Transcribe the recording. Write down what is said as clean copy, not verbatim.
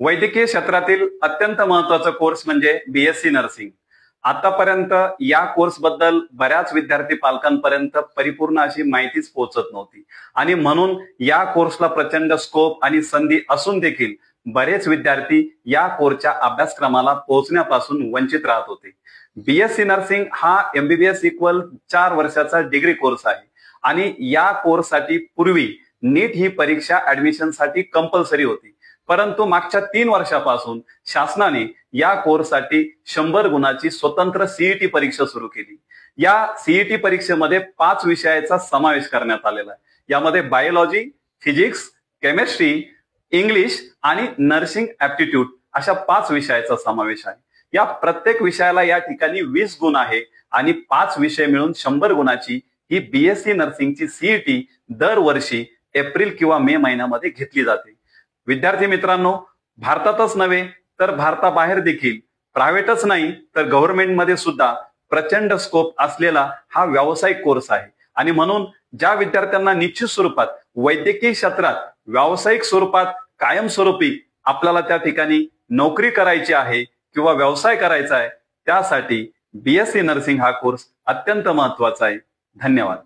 वैद्यकीय क्षेत्रातील अत्यंत महत्त्वाचा कोर्स म्हणजे बीएससी नर्सिंग। आतापर्यंत या कोर्स बद्दल बऱ्याच विद्यार्थी पालकांपर्यंत परिपूर्ण अशी माहितीच पोहोचत नव्हती आणि म्हणून या कोर्सला प्रचंड स्कोप आणि संधी असून देखील बरेच विद्यार्थी या कोर्सच्या अभ्यासक्रमाला पोहोचण्यापासून वंचित राहत होते। बीएससी नर्सिंग हा एमबीबीएस इक्वल 4 वर्षाचा डिग्री कोर्स आहे आणि या कोर्ससाठी पूर्वी नीट ही परीक्षा ऍडमिशनसाठी कंपल्सरी होती, परंतु मागच्या 3 वर्षापासून शासनाने या कोर्ससाठी 100 गुणाची स्वतंत्र सीईटी परीक्षा सुरू केली। या सीईटी परीक्षेमध्ये 5 विषयाचा समावेश करण्यात आलेला आहे। यामध्ये बायोलॉजी, फिजिक्स, केमिस्ट्री, इंग्लिश आणि नर्सिंग ऍप्टिट्यूड अशा 5 विषयाचा समावेश आहे। या प्रत्येक विषयाला या ठिकाणी 20 गुण आहे आणि 5 विषय मिळून 100 गुणाची ही बीएससी नर्सिंगची सीईटी दरवर्षी एप्रिल किंवा मे महिन्यामध्ये घेतली जाते। विद्यार्थी मित्रांनो, भारतातच नव्हे तर भारताबाहेर देखील प्रायव्हेटच नाही तर गव्हर्नमेंटमध्ये सुद्धा प्रचंड स्कोप असलेला हा व्यावसायिक कोर्स आहे आणि म्हणून ज्या विद्यार्थ्यांना निश्चित स्वरूपात वैद्यकीय क्षेत्रात व्यावसायिक स्वरूपात कायमस्वरूपी आपल्याला त्या ठिकाणी नोकरी करायची आहे किंवा व्यवसाय करायचा आहे, त्यासाठी बीएससी नर्सिंग हा कोर्स अत्यंत महत्त्वाचा आहे। धन्यवाद।